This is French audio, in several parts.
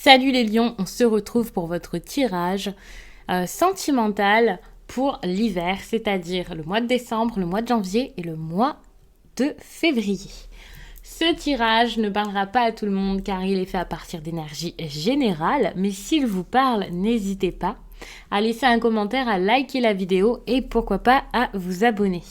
Salut les lions, on se retrouve pour votre tirage sentimental pour l'hiver, c'est-à-dire le mois de décembre, le mois de janvier et le mois de février. Ce tirage ne parlera pas à tout le monde car il est fait à partir d'énergie générale, mais s'il vous parle, n'hésitez pas à laisser un commentaire, à liker la vidéo et pourquoi pas à vous abonner.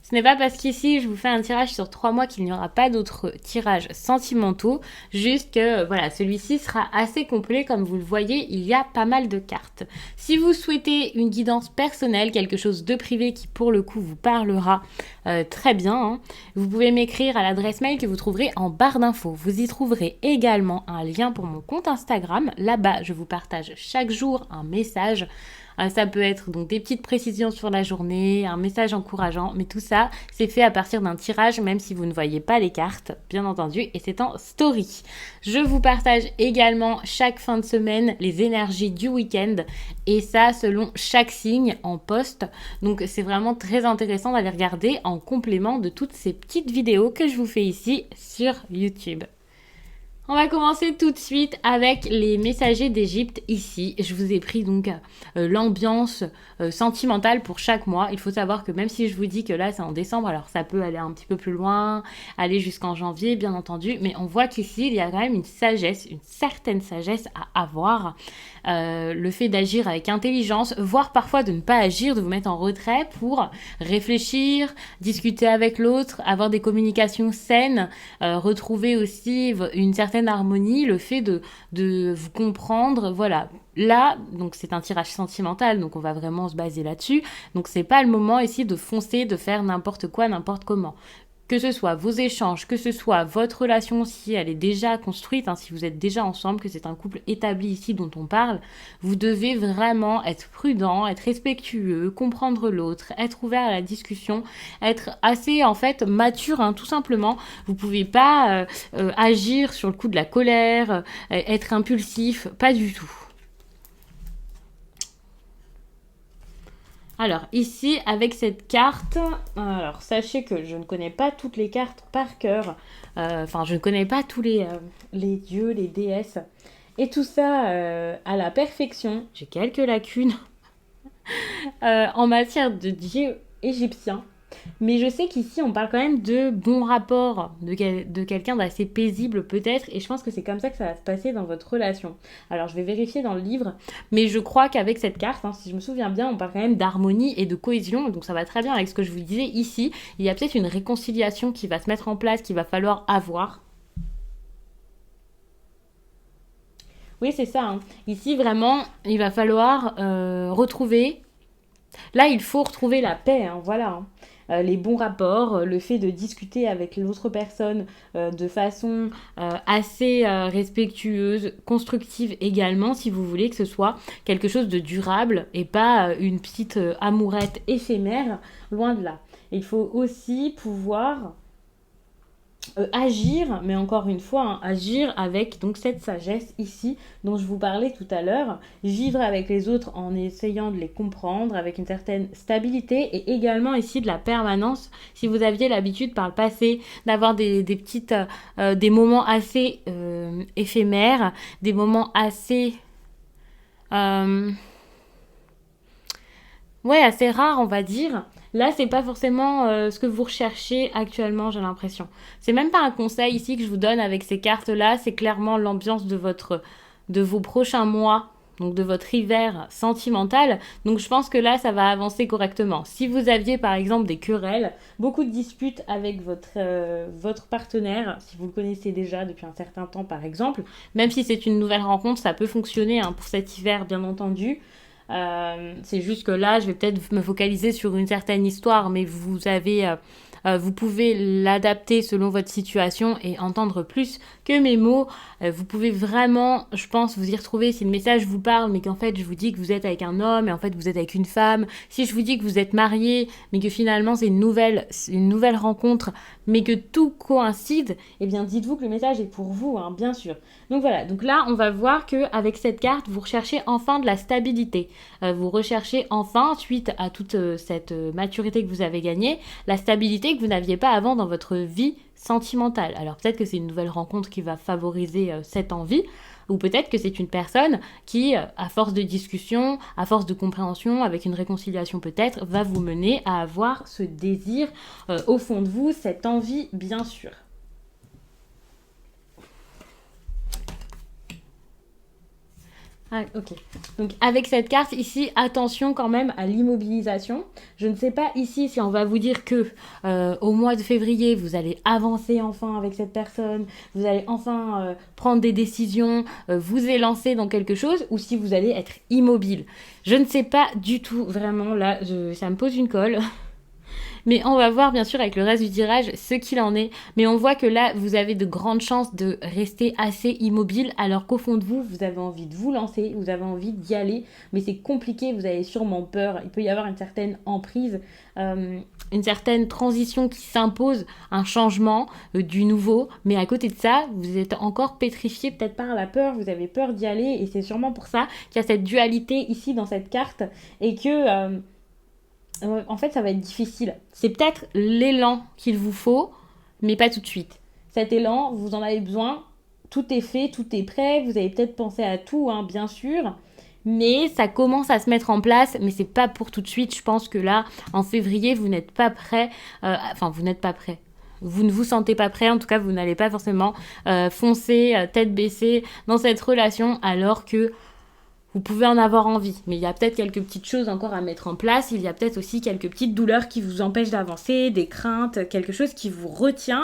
Ce n'est pas parce qu'ici je vous fais un tirage sur 3 mois qu'il n'y aura pas d'autres tirages sentimentaux, juste que voilà, celui-ci sera assez complet, comme vous le voyez, il y a pas mal de cartes. Si vous souhaitez une guidance personnelle, quelque chose de privé qui pour le coup vous parlera très bien, hein, vous pouvez m'écrire à l'adresse mail que vous trouverez en barre d'infos. Vous y trouverez également un lien pour mon compte Instagram. Là-bas, je vous partage chaque jour un message. Ça peut être donc des petites précisions sur la journée, un message encourageant, mais tout ça, c'est fait à partir d'un tirage, même si vous ne voyez pas les cartes, bien entendu, et c'est en story. Je vous partage également chaque fin de semaine les énergies du week-end, et ça selon chaque signe en post. Donc c'est vraiment très intéressant d'aller regarder en complément de toutes ces petites vidéos que je vous fais ici sur YouTube. On va commencer tout de suite avec les messagers d'Égypte ici. Je vous ai pris donc l'ambiance sentimentale pour chaque mois. Il faut savoir que même si je vous dis que là c'est en décembre, alors ça peut aller un petit peu plus loin, aller jusqu'en janvier bien entendu, mais on voit qu'ici il y a quand même une sagesse, une certaine sagesse à avoir. Le fait d'agir avec intelligence, voire parfois de ne pas agir, de vous mettre en retrait pour réfléchir, discuter avec l'autre, avoir des communications saines, retrouver aussi une certaine harmonie, le fait de vous comprendre, voilà. Là, donc c'est un tirage sentimental, donc on va vraiment se baser là-dessus. Donc c'est pas le moment ici de foncer, de faire n'importe quoi, n'importe comment. Que ce soit vos échanges, que ce soit votre relation si elle est déjà construite, hein, si vous êtes déjà ensemble, que c'est un couple établi ici dont on parle, vous devez vraiment être prudent, être respectueux, comprendre l'autre, être ouvert à la discussion, être assez en fait mature, hein, tout simplement. Vous pouvez pas agir sur le coup de la colère, être impulsif, pas du tout. Alors ici, avec cette carte, alors sachez que je ne connais pas toutes les cartes par cœur. Enfin, je ne connais pas tous les dieux, les déesses. Et tout ça à la perfection. J'ai quelques lacunes en matière de dieux égyptiens. Mais je sais qu'ici, on parle quand même de bons rapports, de quelqu'un d'assez paisible peut-être, et je pense que c'est comme ça que ça va se passer dans votre relation. Alors, je vais vérifier dans le livre, mais je crois qu'avec cette carte, hein, si je me souviens bien, on parle quand même d'harmonie et de cohésion, donc ça va très bien avec ce que je vous disais ici. Il y a peut-être une réconciliation qui va se mettre en place, qu'il va falloir avoir. Oui, c'est ça, hein. Ici, vraiment, il va falloir retrouver... Là, il faut retrouver la paix, hein, voilà, hein. Les bons rapports, le fait de discuter avec l'autre personne de façon assez respectueuse, constructive également, si vous voulez que ce soit quelque chose de durable et pas une petite amourette éphémère, loin de là. Il faut aussi pouvoir agir, mais encore une fois, hein, agir avec donc cette sagesse ici dont je vous parlais tout à l'heure, vivre avec les autres en essayant de les comprendre avec une certaine stabilité et également ici de la permanence. Si vous aviez l'habitude par le passé d'avoir des petites, des moments assez éphémères, des moments assez ouais, assez rares, on va dire. Là, c'est pas forcément ce que vous recherchez actuellement, j'ai l'impression. C'est même pas un conseil ici que je vous donne avec ces cartes-là, c'est clairement l'ambiance de vos prochains mois, donc de votre hiver sentimental. Donc je pense que là, ça va avancer correctement. Si vous aviez par exemple des querelles, beaucoup de disputes avec votre partenaire, si vous le connaissez déjà depuis un certain temps par exemple, même si c'est une nouvelle rencontre, ça peut fonctionner hein, pour cet hiver, bien entendu. C'est juste que là, je vais peut-être me focaliser sur une certaine histoire, mais vous pouvez l'adapter selon votre situation et entendre plus que mes mots. Vous pouvez vraiment, je pense, vous y retrouver si le message vous parle, mais qu'en fait, je vous dis que vous êtes avec un homme et en fait, vous êtes avec une femme. Si je vous dis que vous êtes marié, mais que finalement, c'est une nouvelle rencontre, mais que tout coïncide, eh bien dites-vous que le message est pour vous, hein, bien sûr. Donc voilà, donc là on va voir qu'avec cette carte, vous recherchez enfin de la stabilité. Vous recherchez enfin, suite à toute cette maturité que vous avez gagnée, la stabilité que vous n'aviez pas avant dans votre vie sentimentale. Alors peut-être que c'est une nouvelle rencontre qui va favoriser cette envie, ou peut-être que c'est une personne qui, à force de discussion, à force de compréhension, avec une réconciliation peut-être, va vous mener à avoir ce désir au fond de vous, cette envie bien sûr. Ah, ok. Donc avec cette carte ici, attention quand même à l'immobilisation. Je ne sais pas ici si on va vous dire que au mois de février, vous allez avancer enfin avec cette personne, vous allez enfin prendre des décisions, vous élancer dans quelque chose, ou si vous allez être immobile. Je ne sais pas du tout, vraiment, là, ça me pose une colle. Mais on va voir bien sûr avec le reste du tirage ce qu'il en est. Mais on voit que là, vous avez de grandes chances de rester assez immobile alors qu'au fond de vous, vous avez envie de vous lancer, vous avez envie d'y aller. Mais c'est compliqué, vous avez sûrement peur. Il peut y avoir une certaine emprise, une certaine transition qui s'impose, un changement, du nouveau. Mais à côté de ça, vous êtes encore pétrifié peut-être par la peur, vous avez peur d'y aller. Et c'est sûrement pour ça qu'il y a cette dualité ici dans cette carte et que... en fait, ça va être difficile. C'est peut-être l'élan qu'il vous faut, mais pas tout de suite. Cet élan, vous en avez besoin. Tout est fait, tout est prêt. Vous avez peut-être pensé à tout, hein, bien sûr. Mais ça commence à se mettre en place, mais c'est pas pour tout de suite. Je pense que là, en février, vous n'êtes pas prêt. Enfin, vous n'êtes pas prêt. Vous ne vous sentez pas prêt, en tout cas, vous n'allez pas forcément foncer, tête baissée dans cette relation, alors que vous pouvez en avoir envie, mais il y a peut-être quelques petites choses encore à mettre en place. Il y a peut-être aussi quelques petites douleurs qui vous empêchent d'avancer, des craintes, quelque chose qui vous retient.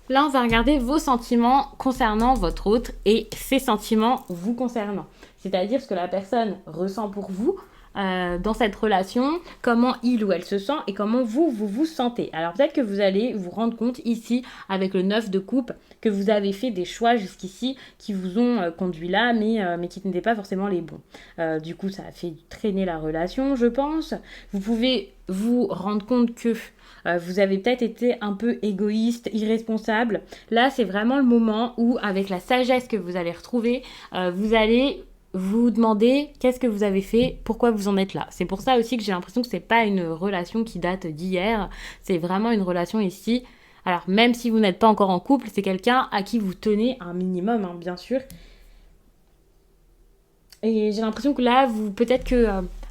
Là, on va regarder vos sentiments concernant votre autre et ses sentiments vous concernant. C'est-à-dire ce que la personne ressent pour vous dans cette relation, comment il ou elle se sent et comment vous sentez. Alors peut-être que vous allez vous rendre compte ici, avec le 9 de coupe, que vous avez fait des choix jusqu'ici qui vous ont conduit là, mais qui n'étaient pas forcément les bons. Du coup, ça a fait traîner la relation, je pense. Vous pouvez vous rendre compte que vous avez peut-être été un peu égoïste, irresponsable. Là, c'est vraiment le moment où, avec la sagesse que vous allez retrouver, vous allez vous demander qu'est-ce que vous avez fait, pourquoi vous en êtes là. C'est pour ça aussi que j'ai l'impression que c'est pas une relation qui date d'hier, c'est vraiment une relation ici. Alors même si vous n'êtes pas encore en couple, c'est quelqu'un à qui vous tenez un minimum, hein, bien sûr. Et j'ai l'impression que là, vous peut-être que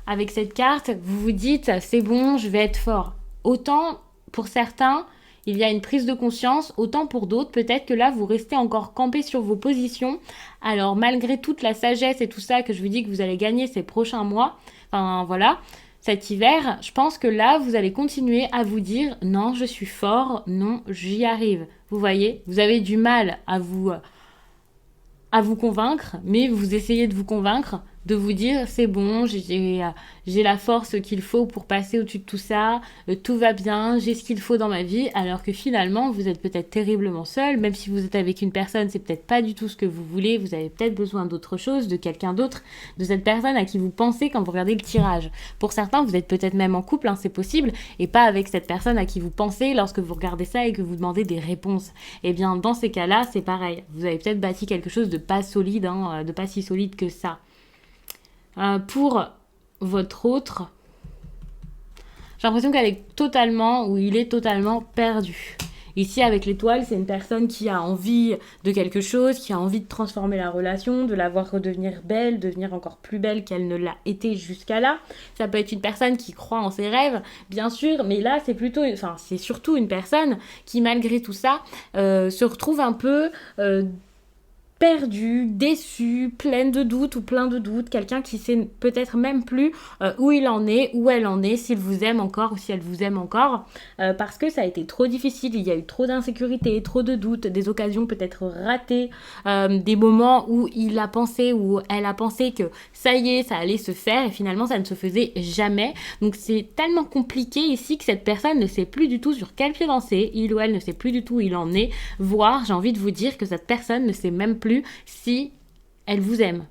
avec cette carte, vous vous dites c'est bon, je vais être fort. Autant pour certains, il y a une prise de conscience, autant pour d'autres, peut-être que là, vous restez encore campé sur vos positions. Alors, malgré toute la sagesse et tout ça que je vous dis que vous allez gagner ces prochains mois, enfin voilà, cet hiver, je pense que là, vous allez continuer à vous dire non, je suis fort, non, j'y arrive. Vous voyez, vous avez du mal à vous convaincre, mais vous essayez de vous convaincre, de vous dire c'est bon, j'ai la force qu'il faut pour passer au-dessus de tout ça, tout va bien, j'ai ce qu'il faut dans ma vie, alors que finalement vous êtes peut-être terriblement seul, même si vous êtes avec une personne, c'est peut-être pas du tout ce que vous voulez, vous avez peut-être besoin d'autre chose, de quelqu'un d'autre, de cette personne à qui vous pensez quand vous regardez le tirage. Pour certains, vous êtes peut-être même en couple, hein, c'est possible, et pas avec cette personne à qui vous pensez lorsque vous regardez ça et que vous demandez des réponses. Et bien dans ces cas-là, c'est pareil, vous avez peut-être bâti quelque chose de pas solide, hein, de pas si solide que ça. Pour votre autre, j'ai l'impression qu'elle est totalement, ou il est totalement perdu. Ici, avec l'étoile, c'est une personne qui a envie de quelque chose, qui a envie de transformer la relation, de la voir redevenir belle, devenir encore plus belle qu'elle ne l'a été jusqu'à là. Ça peut être une personne qui croit en ses rêves, bien sûr, mais là, c'est surtout une personne qui, malgré tout ça, se retrouve un peu perdue, déçue, pleine de doutes ou plein de doutes, quelqu'un qui sait peut-être même plus où il en est, où elle en est, s'il vous aime encore ou si elle vous aime encore, parce que ça a été trop difficile, il y a eu trop d'insécurité, trop de doutes, des occasions peut-être ratées, des moments où il a pensé, où elle a pensé que ça y est, ça allait se faire et finalement ça ne se faisait jamais. Donc c'est tellement compliqué ici que cette personne ne sait plus du tout sur quel pied danser, il ou elle ne sait plus du tout où il en est, voire j'ai envie de vous dire que cette personne ne sait même plus si elle vous aime,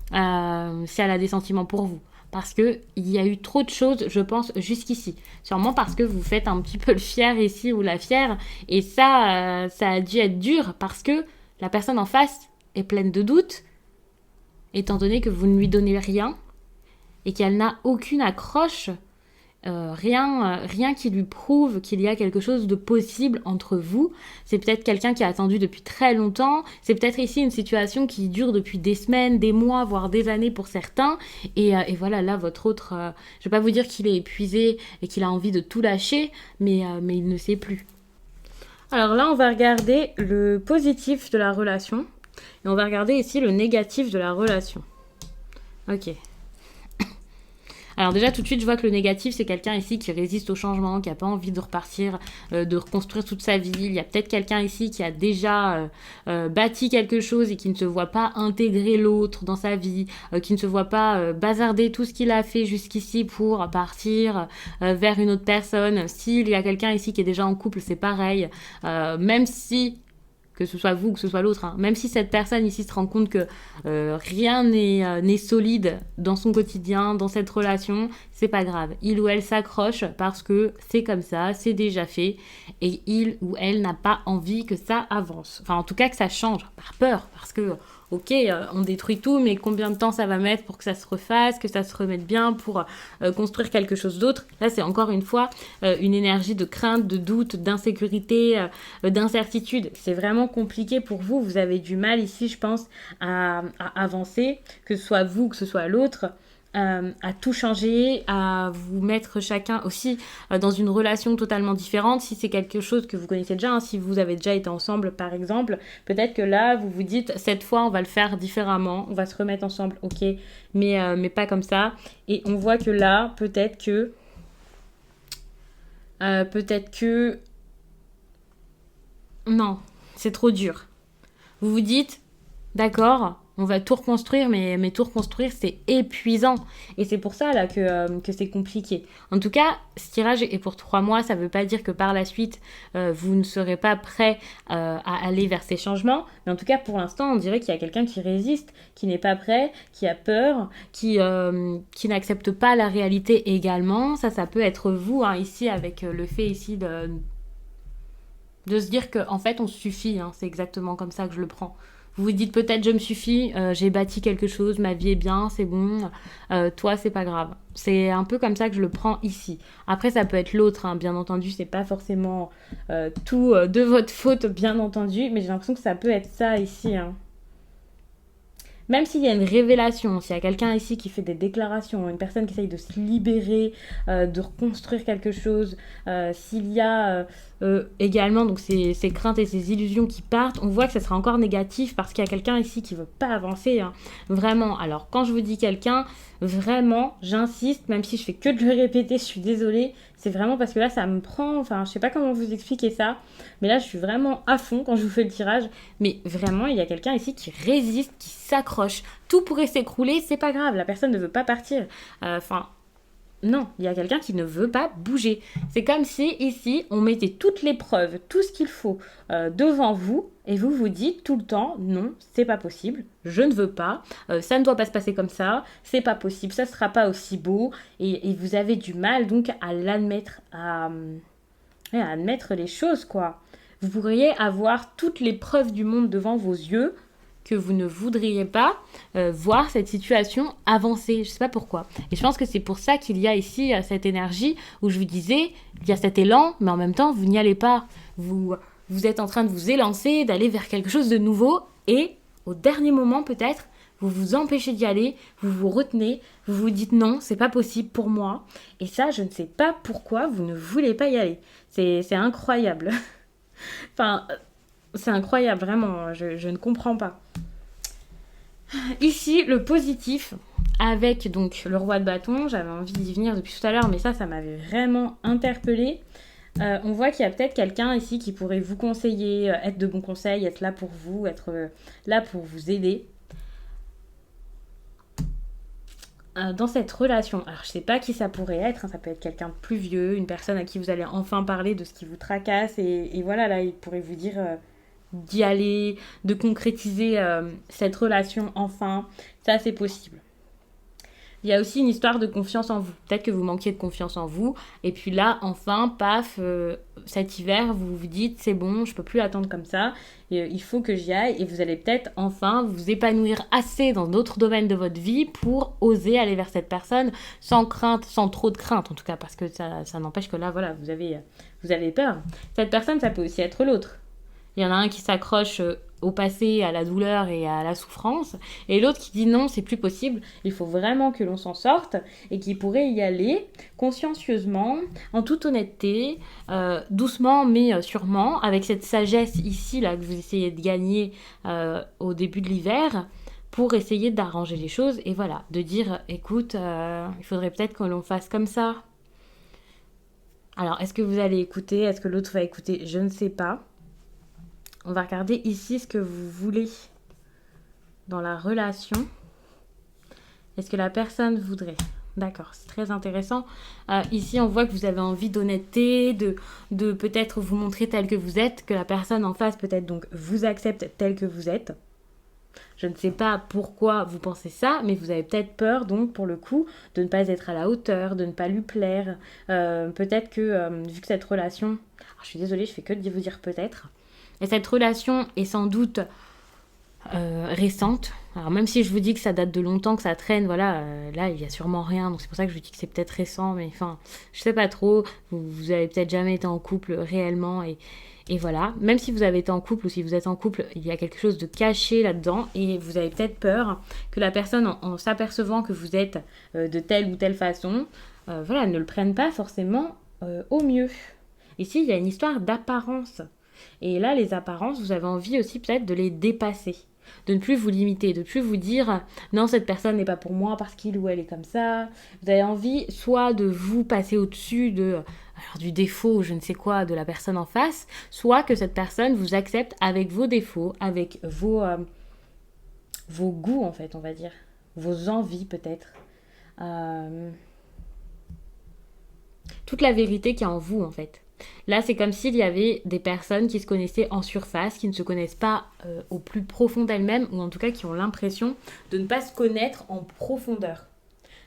si elle a des sentiments pour vous. parce qu'il y a eu trop de choses, je pense, jusqu'ici. Sûrement parce que vous faites un petit peu le fier ici ou la fière. Et ça, ça a dû être dur parce que la personne en face est pleine de doutes, étant donné que vous ne lui donnez rien et qu'elle n'a aucune accroche, rien qui lui prouve qu'il y a quelque chose de possible entre vous. C'est peut-être quelqu'un qui a attendu depuis très longtemps, c'est peut-être ici une situation qui dure depuis des semaines, des mois, voire des années pour certains, et voilà, là, votre autre, je vais pas vous dire qu'il est épuisé et qu'il a envie de tout lâcher, mais il ne sait plus. Alors là, on va regarder le positif de la relation, et on va regarder ici le négatif de la relation. Ok. Alors déjà, tout de suite, je vois que le négatif, c'est quelqu'un ici qui résiste au changement, qui n'a pas envie de repartir, de reconstruire toute sa vie. Il y a peut-être quelqu'un ici qui a déjà bâti quelque chose et qui ne se voit pas intégrer l'autre dans sa vie, qui ne se voit pas bazarder tout ce qu'il a fait jusqu'ici pour partir vers une autre personne. S'il y a quelqu'un ici qui est déjà en couple, c'est pareil. Même si que ce soit vous, que ce soit l'autre, hein. Même si cette personne ici se rend compte que rien n'est solide dans son quotidien, dans cette relation, c'est pas grave. Il ou elle s'accroche parce que c'est comme ça, c'est déjà fait, et il ou elle n'a pas envie que ça avance. Enfin, en tout cas, que ça change, par peur, parce que ok, on détruit tout, mais combien de temps ça va mettre pour que ça se refasse, que ça se remette bien, pour construire quelque chose d'autre. Là, c'est encore une fois une énergie de crainte, de doute, d'insécurité, d'incertitude. C'est vraiment compliqué pour vous. Vous avez du mal ici, je pense, à avancer, que ce soit vous, que ce soit l'autre. À tout changer, à vous mettre chacun aussi dans une relation totalement différente. Si c'est quelque chose que vous connaissez déjà, hein, si vous avez déjà été ensemble par exemple, peut-être que là vous vous dites cette fois on va le faire différemment, on va se remettre ensemble, ok, mais pas comme ça. Et on voit que là peut-être que non, c'est trop dur. Vous vous dites d'accord, on va tout reconstruire, mais tout reconstruire, c'est épuisant. Et c'est pour ça là que c'est compliqué. En tout cas, ce tirage est pour 3 mois. Ça ne veut pas dire que par la suite, vous ne serez pas prêt à aller vers ces changements. Mais en tout cas, pour l'instant, on dirait qu'il y a quelqu'un qui résiste, qui n'est pas prêt, qui a peur, qui n'accepte pas la réalité également. Ça peut être vous, hein, ici, avec le fait ici de se dire qu'en fait, on suffit. Hein, c'est exactement comme ça que je le prends. Vous vous dites peut-être je me suffis, j'ai bâti quelque chose, ma vie est bien, c'est bon, toi c'est pas grave. C'est un peu comme ça que je le prends ici. Après ça peut être l'autre, hein, bien entendu, c'est pas forcément tout de votre faute, bien entendu, mais j'ai l'impression que ça peut être ça ici. Hein. Même s'il y a une révélation, s'il y a quelqu'un ici qui fait des déclarations, une personne qui essaye de se libérer, de reconstruire quelque chose, s'il y a également donc ces craintes et ces illusions qui partent, on voit que ça sera encore négatif parce qu'il y a quelqu'un ici qui ne veut pas avancer. Hein. Vraiment, alors quand je vous dis quelqu'un, vraiment, j'insiste, même si je fais que de le répéter, je suis désolée, c'est vraiment parce que là ça me prend, enfin je sais pas comment vous expliquer ça, mais là je suis vraiment à fond quand je vous fais le tirage, mais vraiment il y a quelqu'un ici qui résiste, qui s'accroche, tout pourrait s'écrouler, c'est pas grave, la personne ne veut pas partir, non, il y a quelqu'un qui ne veut pas bouger. C'est comme si ici, on mettait toutes les preuves, tout ce qu'il faut devant vous, et vous vous dites tout le temps, non, c'est pas possible, je ne veux pas, ça ne doit pas se passer comme ça, c'est pas possible, ça sera pas aussi beau, et vous avez du mal donc à l'admettre, à admettre les choses, quoi. Vous pourriez avoir toutes les preuves du monde devant vos yeux, que vous ne voudriez pas voir cette situation avancer. Je ne sais pas pourquoi. Et je pense que c'est pour ça qu'il y a ici cette énergie où je vous disais, il y a cet élan, mais en même temps, vous n'y allez pas. Vous êtes en train de vous élancer, d'aller vers quelque chose de nouveau, et au dernier moment peut-être, vous vous empêchez d'y aller, vous vous retenez, vous vous dites non, c'est pas possible pour moi. Et ça, je ne sais pas pourquoi vous ne voulez pas y aller. C'est incroyable. Enfin, c'est incroyable, vraiment, je ne comprends pas. Ici, le positif, avec donc le roi de bâton, j'avais envie d'y venir depuis tout à l'heure, mais ça m'avait vraiment interpellée. On voit qu'il y a peut-être quelqu'un ici qui pourrait vous conseiller, être de bons conseils, être là pour vous, être là pour vous aider. Dans cette relation, alors je sais pas qui ça pourrait être, hein, ça peut être quelqu'un de plus vieux, une personne à qui vous allez enfin parler de ce qui vous tracasse, et voilà, là, il pourrait vous dire d'y aller, de concrétiser cette relation enfin, ça c'est possible. Il y a aussi une histoire de confiance en vous. Peut-être que vous manquiez de confiance en vous. Et puis là, enfin, paf, cet hiver, vous vous dites, c'est bon, je peux plus attendre comme ça. Et, il faut que j'y aille. Et vous allez peut-être enfin vous épanouir assez dans d'autres domaines de votre vie pour oser aller vers cette personne sans crainte, sans trop de crainte en tout cas. Parce que ça n'empêche que là, voilà, vous avez peur. Cette personne, ça peut aussi être l'autre. Il y en a un qui s'accroche au passé, à la douleur et à la souffrance, et l'autre qui dit non, c'est plus possible, il faut vraiment que l'on s'en sorte, et qui pourrait y aller consciencieusement, en toute honnêteté, doucement mais sûrement, avec cette sagesse ici là que vous essayez de gagner au début de l'hiver, pour essayer d'arranger les choses, et voilà, de dire, écoute, il faudrait peut-être que l'on fasse comme ça. Alors, est-ce que vous allez écouter? Est-ce que l'autre va écouter? Je ne sais pas. On va regarder ici ce que vous voulez dans la relation. Est-ce que la personne voudrait? D'accord, c'est très intéressant. Ici, on voit que vous avez envie d'honnêteté, de peut-être vous montrer tel que vous êtes, que la personne en face peut-être donc vous accepte tel que vous êtes. Je ne sais pas pourquoi vous pensez ça, mais vous avez peut-être peur, donc, pour le coup, de ne pas être à la hauteur, de ne pas lui plaire. Peut-être que, vu que cette relation... Alors, je suis désolée, je fais que de vous dire peut-être. Et cette relation est sans doute récente. Alors même si je vous dis que ça date de longtemps, que ça traîne, voilà, là il y a sûrement rien. Donc c'est pour ça que je vous dis que c'est peut-être récent, mais enfin, je sais pas trop. Vous avez peut-être jamais été en couple réellement et voilà. Même si vous avez été en couple ou si vous êtes en couple, il y a quelque chose de caché là-dedans et vous avez peut-être peur que la personne, en s'apercevant que vous êtes de telle ou telle façon, voilà, ne le prenne pas forcément au mieux. Ici, il y a une histoire d'apparence. Et là, les apparences, vous avez envie aussi peut-être de les dépasser, de ne plus vous limiter, de ne plus vous dire non, cette personne n'est pas pour moi parce qu'il ou elle est comme ça. Vous avez envie soit de vous passer au-dessus du défaut ou je ne sais quoi de la personne en face, soit que cette personne vous accepte avec vos défauts, avec vos goûts en fait, on va dire, vos envies peut-être. Toute la vérité qu'il y a en vous en fait. Là, c'est comme s'il y avait des personnes qui se connaissaient en surface, qui ne se connaissent pas au plus profond d'elles-mêmes, ou en tout cas qui ont l'impression de ne pas se connaître en profondeur.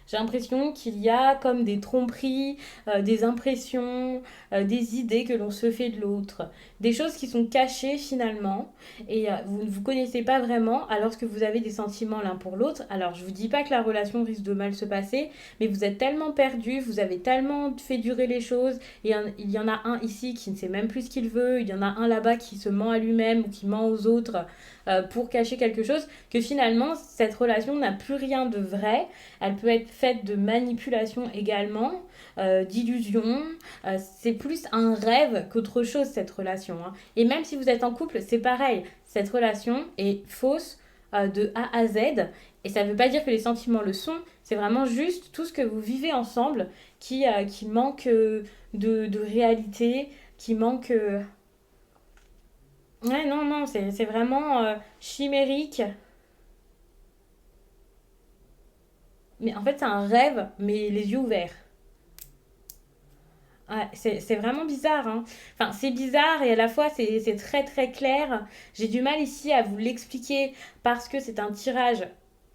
J'ai l'impression qu'il y a comme des tromperies, des impressions, des idées que l'on se fait de l'autre. Des choses qui sont cachées finalement et vous ne vous connaissez pas vraiment alors que vous avez des sentiments l'un pour l'autre. Alors je ne vous dis pas que la relation risque de mal se passer, mais vous êtes tellement perdus, vous avez tellement fait durer les choses. Et il y en a un ici qui ne sait même plus ce qu'il veut, il y en a un là-bas qui se ment à lui-même ou qui ment aux autres pour cacher quelque chose, que finalement cette relation n'a plus rien de vrai. Elle peut être faite de manipulation également, d'illusions. C'est plus un rêve qu'autre chose cette relation. Hein. Et même si vous êtes en couple, c'est pareil. Cette relation est fausse de A à Z. Et ça ne veut pas dire que les sentiments le sont. C'est vraiment juste tout ce que vous vivez ensemble qui manque de réalité, qui manque... Ouais, non, non, c'est vraiment chimérique. Mais en fait, c'est un rêve, mais les yeux ouverts. Ouais, c'est vraiment bizarre, hein. Enfin, c'est bizarre et à la fois c'est très très clair. J'ai du mal ici à vous l'expliquer parce que c'est un tirage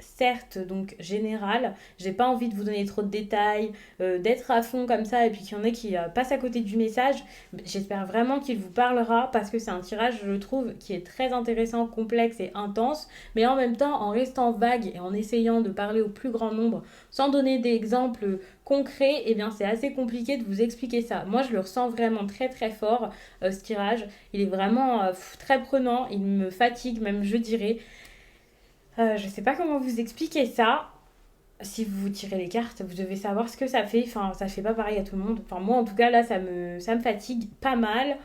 certes donc général. J'ai pas envie de vous donner trop de détails, d'être à fond comme ça et puis qu'il y en ait qui passent à côté du message. J'espère vraiment qu'il vous parlera parce que c'est un tirage, je trouve, qui est très intéressant, complexe et intense, mais en même temps en restant vague et en essayant de parler au plus grand nombre sans donner d'exemples concret, eh bien c'est assez compliqué de vous expliquer ça. Moi je le ressens vraiment très très fort ce tirage. Il est vraiment très prenant, il me fatigue même je dirais. Je sais pas comment vous expliquer ça. Si vous tirez les cartes, vous devez savoir ce que ça fait. Enfin, ça fait pas pareil à tout le monde. Enfin, moi en tout cas là ça me fatigue pas mal.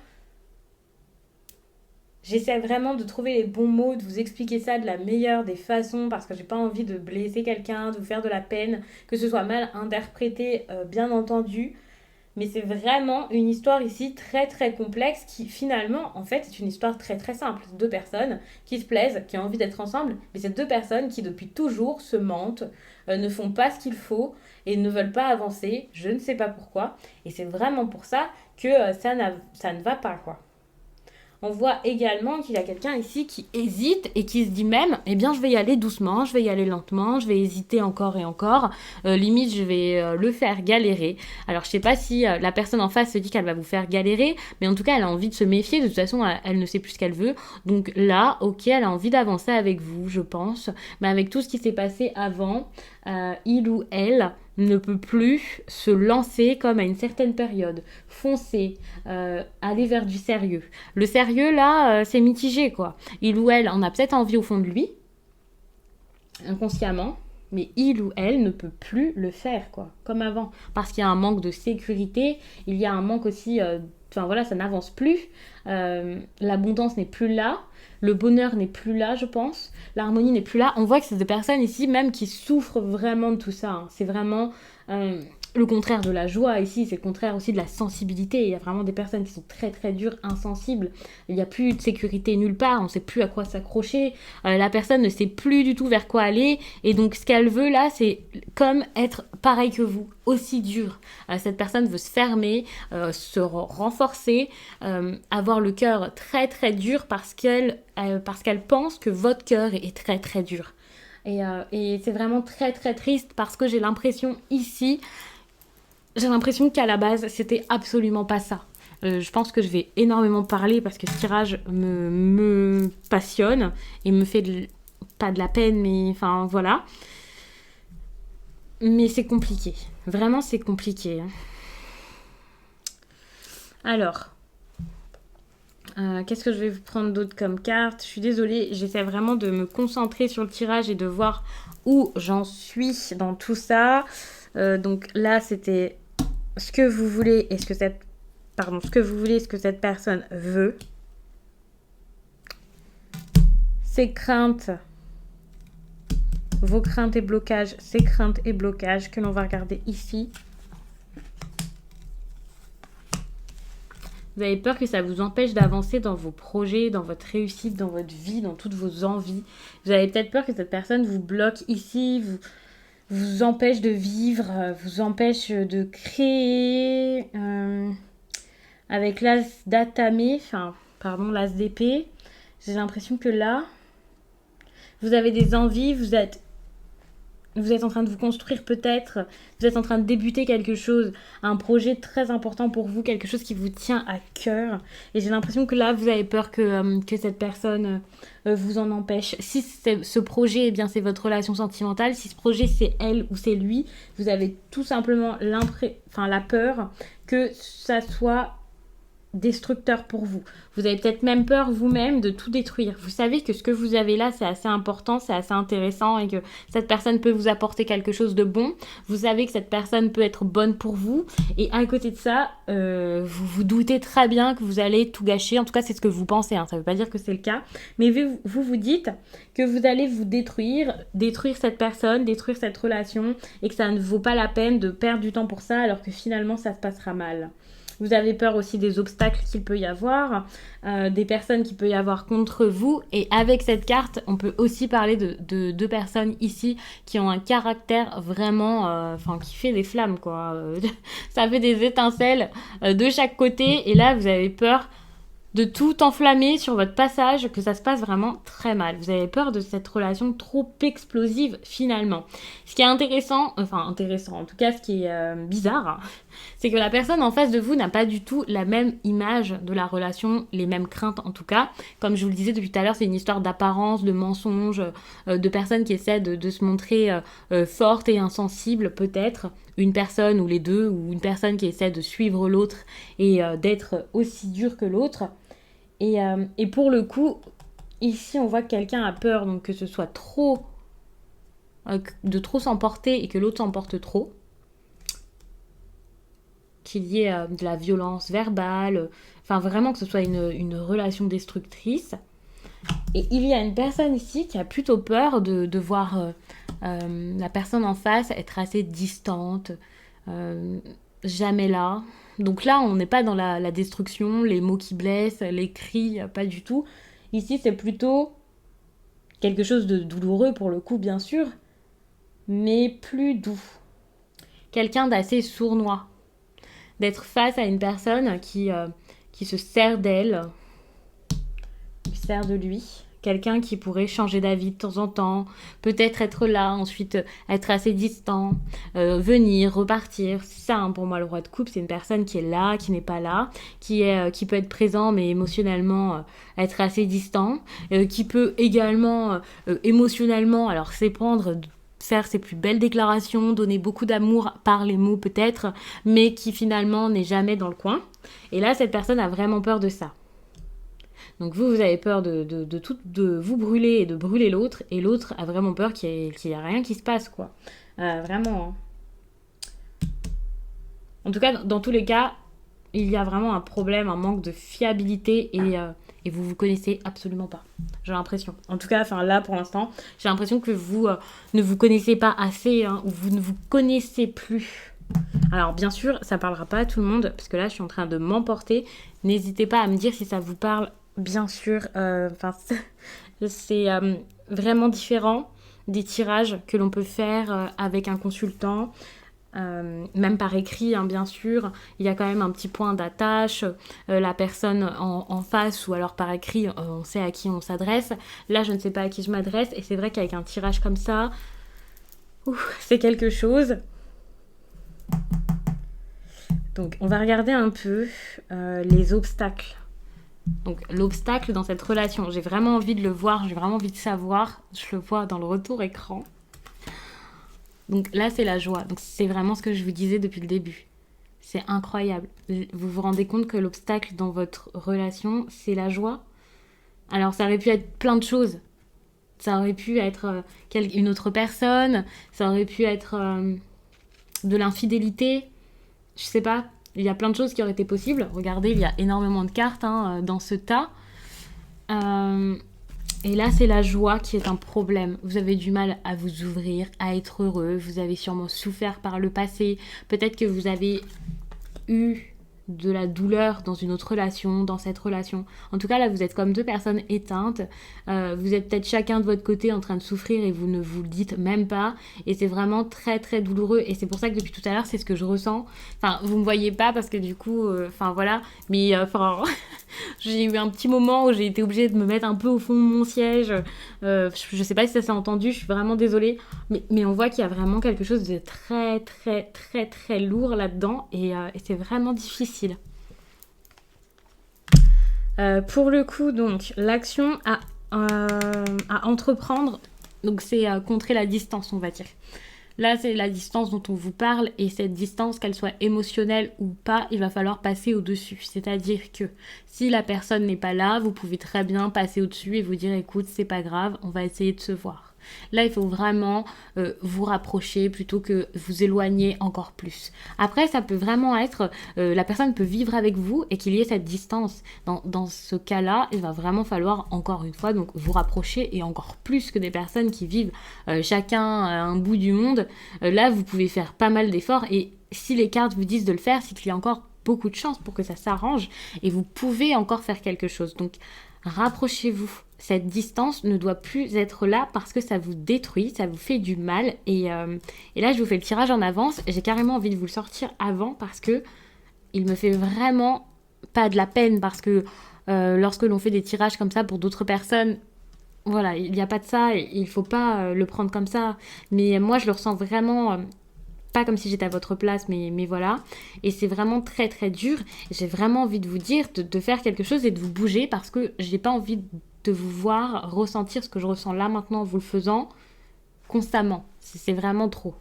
J'essaie vraiment de trouver les bons mots, de vous expliquer ça de la meilleure des façons parce que j'ai pas envie de blesser quelqu'un, de vous faire de la peine, que ce soit mal interprété, bien entendu. Mais c'est vraiment une histoire ici très très complexe qui finalement en fait est une histoire très très simple. Deux personnes qui se plaisent, qui ont envie d'être ensemble, mais c'est deux personnes qui depuis toujours se mentent, ne font pas ce qu'il faut et ne veulent pas avancer, je ne sais pas pourquoi. Et c'est vraiment pour ça que ça ne va pas quoi. On voit également qu'il y a quelqu'un ici qui hésite et qui se dit même, eh bien je vais y aller doucement, je vais y aller lentement, je vais hésiter encore et encore, limite je vais le faire galérer. Alors je sais pas si la personne en face se dit qu'elle va vous faire galérer, mais en tout cas elle a envie de se méfier, de toute façon elle ne sait plus ce qu'elle veut. Donc là, ok, elle a envie d'avancer avec vous, je pense, mais avec tout ce qui s'est passé avant, il ou elle ne peut plus se lancer comme à une certaine période, foncer, aller vers du sérieux. Le sérieux, là, c'est mitigé, quoi. Il ou elle en a peut-être envie au fond de lui, inconsciemment, mais il ou elle ne peut plus le faire, quoi, comme avant. Parce qu'il y a un manque de sécurité, il y a un manque aussi... Enfin voilà, ça n'avance plus. L'abondance n'est plus là. Le bonheur n'est plus là, je pense. L'harmonie n'est plus là. On voit que c'est des personnes ici même qui souffrent vraiment de tout ça. Hein. C'est vraiment le contraire de la joie ici. C'est le contraire aussi de la sensibilité. Il y a vraiment des personnes qui sont très très dures, insensibles. Il n'y a plus de sécurité nulle part. On ne sait plus à quoi s'accrocher. La personne ne sait plus du tout vers quoi aller. Et donc ce qu'elle veut là, c'est comme être pareil que vous, aussi dur. Cette personne veut se fermer, se renforcer, avoir le cœur très très dur parce qu'elle pense que votre cœur est très très dur. Et c'est vraiment très très triste parce que j'ai l'impression qu'à la base c'était absolument pas ça. Je pense que je vais énormément parler parce que ce tirage me passionne et me fait pas de la peine, mais enfin voilà. Mais c'est compliqué. Vraiment, c'est compliqué. Alors, qu'est-ce que je vais vous prendre d'autre comme carte? Je suis désolée, j'essaie vraiment de me concentrer sur le tirage et de voir où j'en suis dans tout ça. Donc là, c'était ce que vous voulez et ce que cette personne veut. Ses craintes, vos craintes et blocages, ses craintes et blocages que l'on va regarder ici. Vous avez peur que ça vous empêche d'avancer dans vos projets, dans votre réussite, dans votre vie, dans toutes vos envies. Vous avez peut-être peur que cette personne vous bloque ici, vous empêche de vivre, vous empêche de créer. Avec l'as d'Atame, l'as d'épée, j'ai l'impression que là, vous avez des envies, vous êtes en train de vous construire peut-être, vous êtes en train de débuter quelque chose, un projet très important pour vous, quelque chose qui vous tient à cœur. Et j'ai l'impression que là, vous avez peur que cette personne vous en empêche. Si ce projet, eh bien, c'est votre relation sentimentale, si ce projet, c'est elle ou c'est lui, vous avez tout simplement la peur que ça soit destructeur pour vous. Vous avez peut-être même peur vous-même de tout détruire. Vous savez que ce que vous avez là, c'est assez important, c'est assez intéressant et que cette personne peut vous apporter quelque chose de bon. Vous savez que cette personne peut être bonne pour vous. Et à côté de ça, vous vous doutez très bien que vous allez tout gâcher. En tout cas, c'est ce que vous pensez. Hein. Ça ne veut pas dire que c'est le cas. Mais vous dites que vous allez vous détruire cette personne, détruire cette relation et que ça ne vaut pas la peine de perdre du temps pour ça alors que finalement, ça se passera mal. Vous avez peur aussi des obstacles qu'il peut y avoir, des personnes qu'il peut y avoir contre vous. Et avec cette carte, on peut aussi parler de deux personnes ici qui ont un caractère vraiment... qui fait des flammes, quoi. Ça fait des étincelles de chaque côté. Et là, vous avez peur de tout enflammer sur votre passage, que ça se passe vraiment très mal. Vous avez peur de cette relation trop explosive finalement. Ce qui est intéressant, en tout cas ce qui est bizarre, c'est que la personne en face de vous n'a pas du tout la même image de la relation, les mêmes craintes en tout cas. Comme je vous le disais depuis tout à l'heure, c'est une histoire d'apparence, de mensonges, de personnes qui essaient de se montrer fortes et insensibles peut-être. Une personne ou les deux, ou une personne qui essaie de suivre l'autre et d'être aussi dur que l'autre. Et pour le coup, ici on voit que quelqu'un a peur, donc que ce soit trop, de trop s'emporter et que l'autre s'emporte trop. Qu'il y ait de la violence verbale, vraiment que ce soit une relation destructrice. Et il y a une personne ici qui a plutôt peur de voir la personne en face être assez distante, jamais là. Donc là, on n'est pas dans la destruction, les mots qui blessent, les cris, pas du tout. Ici, c'est plutôt quelque chose de douloureux pour le coup, bien sûr, mais plus doux. Quelqu'un d'assez sournois. D'être face à une personne qui se sert d'elle, faire de lui. Quelqu'un qui pourrait changer d'avis de temps en temps, peut-être être là, ensuite être assez distant, venir, repartir. C'est ça, hein, pour moi, le roi de coupe, c'est une personne qui est là, qui n'est pas là, qui peut être présent, mais émotionnellement être assez distant, qui peut également, émotionnellement, alors s'éprendre, faire ses plus belles déclarations, donner beaucoup d'amour par les mots peut-être, mais qui finalement n'est jamais dans le coin. Et là, cette personne a vraiment peur de ça. Donc vous avez peur de vous brûler et de brûler l'autre, et l'autre a vraiment peur qu'il y ait rien qui se passe, quoi. Vraiment. Hein. En tout cas, dans tous les cas, il y a vraiment un problème, un manque de fiabilité, et vous connaissez absolument pas. J'ai l'impression. En tout cas, là, pour l'instant, j'ai l'impression que vous ne vous connaissez pas assez, hein, ou vous ne vous connaissez plus. Alors, bien sûr, ça parlera pas à tout le monde, parce que là, je suis en train de m'emporter. N'hésitez pas à me dire si ça vous parle. Bien sûr, c'est vraiment différent des tirages que l'on peut faire avec un consultant, même par écrit, hein, bien sûr. Il y a quand même un petit point d'attache, la personne en face ou alors par écrit, on sait à qui on s'adresse. Là, je ne sais pas à qui je m'adresse, et c'est vrai qu'avec un tirage comme ça, c'est quelque chose. Donc, on va regarder un peu les obstacles. Donc l'obstacle dans cette relation, j'ai vraiment envie de le voir, j'ai vraiment envie de savoir, je le vois dans le retour écran. Donc là c'est la joie, donc c'est vraiment ce que je vous disais depuis le début. C'est incroyable. Vous vous rendez compte que l'obstacle dans votre relation, c'est la joie? Alors ça aurait pu être plein de choses. Ça aurait pu être une autre personne, ça aurait pu être de l'infidélité, je sais pas. Il y a plein de choses qui auraient été possibles. Regardez, il y a énormément de cartes dans ce tas. Et là, c'est la joie qui est un problème. Vous avez du mal à vous ouvrir, à être heureux. Vous avez sûrement souffert par le passé. Peut-être que vous avez eu de la douleur dans une autre relation, dans cette relation. En tout cas, là, vous êtes comme deux personnes éteintes. Vous êtes peut-être chacun de votre côté en train de souffrir et vous ne vous le dites même pas. Et c'est vraiment très, très douloureux. Et c'est pour ça que depuis tout à l'heure, c'est ce que je ressens. Enfin, vous me voyez pas parce que du coup, voilà. Mais j'ai eu un petit moment où j'ai été obligée de me mettre un peu au fond de mon siège. Je sais pas si ça s'est entendu, je suis vraiment désolée. Mais on voit qu'il y a vraiment quelque chose de très, très, très, très lourd là-dedans. Et c'est vraiment difficile. Pour le coup, donc, l'action à entreprendre, donc c'est contrer la distance, on va dire. Là, c'est la distance dont on vous parle, et cette distance, qu'elle soit émotionnelle ou pas, il va falloir passer au-dessus. C'est-à-dire que si la personne n'est pas là, vous pouvez très bien passer au-dessus et vous dire, écoute, c'est pas grave, on va essayer de se voir. Là, il faut vraiment vous rapprocher plutôt que vous éloigner encore plus. Après, ça peut vraiment être, la personne peut vivre avec vous et qu'il y ait cette distance. Dans ce cas-là, il va vraiment falloir, encore une fois, donc vous rapprocher, et encore plus que des personnes qui vivent chacun à un bout du monde. Là, vous pouvez faire pas mal d'efforts, et si les cartes vous disent de le faire, c'est qu'il y a encore beaucoup de chance pour que ça s'arrange, et vous pouvez encore faire quelque chose. Donc, rapprochez-vous. Cette distance ne doit plus être là parce que ça vous détruit, ça vous fait du mal. Et là, je vous fais le tirage en avance. J'ai carrément envie de vous le sortir avant parce que il me fait vraiment pas de la peine, parce que lorsque l'on fait des tirages comme ça pour d'autres personnes, voilà, il n'y a pas de ça. Il faut pas le prendre comme ça. Mais moi, je le ressens vraiment... pas comme si j'étais à votre place, mais voilà. Et c'est vraiment très très dur. J'ai vraiment envie de vous dire de faire quelque chose et de vous bouger, parce que j'ai pas envie de vous voir ressentir ce que je ressens là maintenant en vous le faisant constamment. C'est vraiment trop.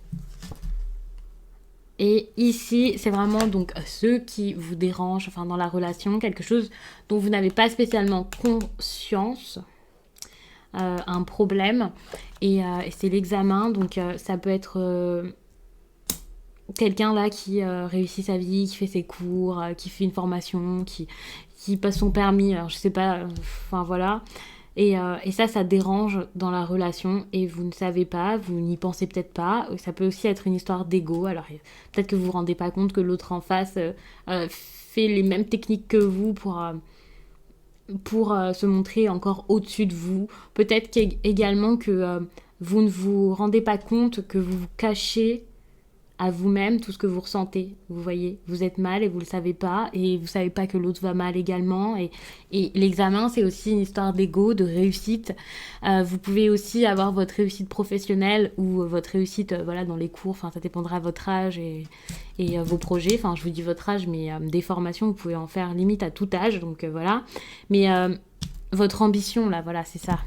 Et ici, c'est vraiment donc ceux qui vous dérangent, dans la relation, quelque chose dont vous n'avez pas spécialement conscience, un problème. Et c'est l'examen, donc ça peut être... quelqu'un là qui réussit sa vie, qui fait ses cours, qui fait une formation, qui passe son permis, alors je sais pas, voilà. Et ça dérange dans la relation, et vous ne savez pas, vous n'y pensez peut-être pas. Ça peut aussi être une histoire d'ego. Alors peut-être que vous vous rendez pas compte que l'autre en face fait les mêmes techniques que vous pour se montrer encore au-dessus de vous. Peut-être également que vous ne vous rendez pas compte que vous vous cachez à vous-même tout ce que vous ressentez. Vous voyez, vous êtes mal et vous le savez pas, et vous savez pas que l'autre va mal également. Et l'examen, c'est aussi une histoire d'ego, de réussite. Vous pouvez aussi avoir votre réussite professionnelle ou votre réussite voilà, dans les cours. Enfin, ça dépendra de votre âge et vos projets. Enfin, je vous dis votre âge, mais des formations, vous pouvez en faire limite à tout âge. Donc voilà. Mais votre ambition, là, voilà, c'est ça.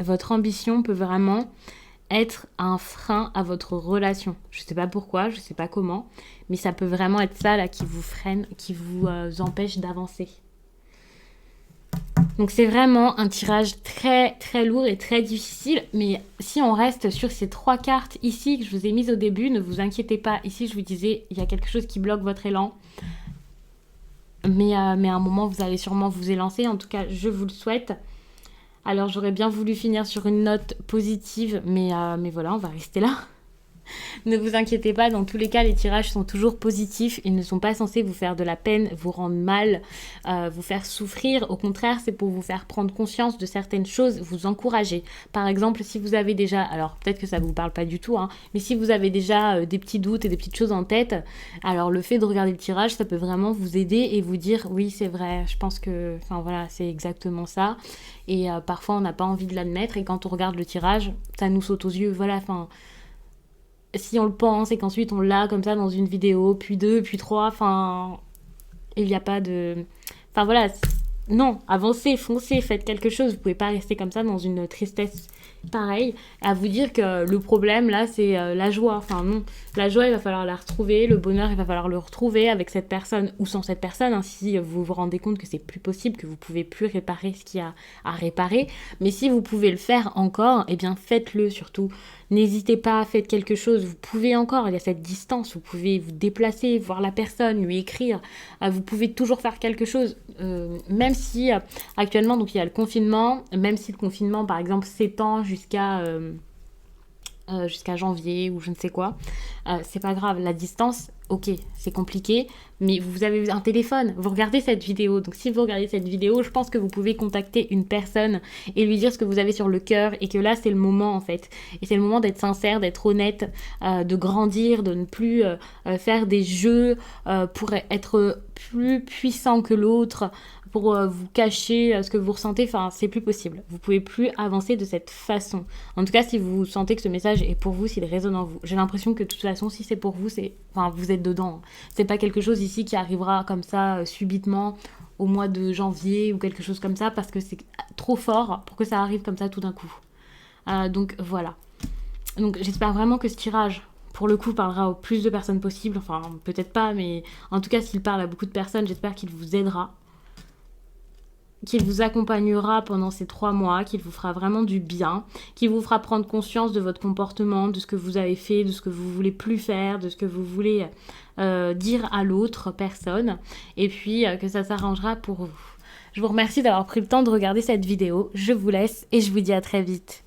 Votre ambition peut vraiment être un frein à votre relation. Je sais pas pourquoi, je sais pas comment, mais ça peut vraiment être ça là qui vous freine, qui vous empêche d'avancer. Donc c'est vraiment un tirage très très lourd et très difficile, mais si on reste sur ces 3 cartes ici que je vous ai mises au début, ne vous inquiétez pas, ici je vous disais, il y a quelque chose qui bloque votre élan, mais à un moment vous allez sûrement vous élancer, en tout cas je vous le souhaite. Alors j'aurais bien voulu finir sur une note positive, mais voilà, on va rester là. Ne vous inquiétez pas, dans tous les cas, les tirages sont toujours positifs. Ils ne sont pas censés vous faire de la peine, vous rendre mal, vous faire souffrir. Au contraire, c'est pour vous faire prendre conscience de certaines choses, vous encourager. Par exemple, si vous avez déjà, alors peut-être que ça ne vous parle pas du tout, hein, mais si vous avez déjà des petits doutes et des petites choses en tête, alors le fait de regarder le tirage, ça peut vraiment vous aider et vous dire oui, c'est vrai, je pense que, enfin voilà, c'est exactement ça. Et parfois, on n'a pas envie de l'admettre et quand on regarde le tirage, ça nous saute aux yeux. Voilà, enfin si on le pense et qu'ensuite on l'a comme ça dans une vidéo, puis 2, puis 3, enfin, il n'y a pas de... Enfin voilà, non, avancez, foncez, faites quelque chose. Vous pouvez pas rester comme ça dans une tristesse pareille, à vous dire que le problème là c'est la joie. Enfin non, la joie il va falloir la retrouver, le bonheur il va falloir le retrouver avec cette personne ou sans cette personne, hein, si vous vous rendez compte que c'est plus possible, que vous pouvez plus réparer ce qu'il y a à réparer. Mais si vous pouvez le faire encore, eh bien faites-le surtout. N'hésitez pas, faites quelque chose, vous pouvez encore, il y a cette distance, vous pouvez vous déplacer, voir la personne, lui écrire, vous pouvez toujours faire quelque chose, même si actuellement donc il y a le confinement, même si le confinement par exemple s'étend jusqu'à janvier ou je ne sais quoi, c'est pas grave, la distance, ok, c'est compliqué, mais vous avez un téléphone, vous regardez cette vidéo, donc si vous regardez cette vidéo, je pense que vous pouvez contacter une personne et lui dire ce que vous avez sur le cœur et que là c'est le moment en fait, et c'est le moment d'être sincère, d'être honnête, de grandir, de ne plus faire des jeux pour être plus puissant que l'autre, pour vous cacher ce que vous ressentez, enfin c'est plus possible. Vous pouvez plus avancer de cette façon. En tout cas, si vous sentez que ce message est pour vous, s'il résonne en vous. J'ai l'impression que de toute façon, si c'est pour vous, enfin vous êtes dedans. C'est pas quelque chose ici qui arrivera comme ça subitement au mois de janvier ou quelque chose comme ça, parce que c'est trop fort pour que ça arrive comme ça tout d'un coup. Donc voilà. Donc j'espère vraiment que ce tirage, pour le coup, parlera au plus de personnes possible. Enfin, peut-être pas, mais en tout cas, s'il parle à beaucoup de personnes, j'espère qu'il vous aidera, qu'il vous accompagnera pendant ces 3 mois, qu'il vous fera vraiment du bien, qu'il vous fera prendre conscience de votre comportement, de ce que vous avez fait, de ce que vous voulez plus faire, de ce que vous voulez dire à l'autre personne, et puis que ça s'arrangera pour vous. Je vous remercie d'avoir pris le temps de regarder cette vidéo, je vous laisse et je vous dis à très vite.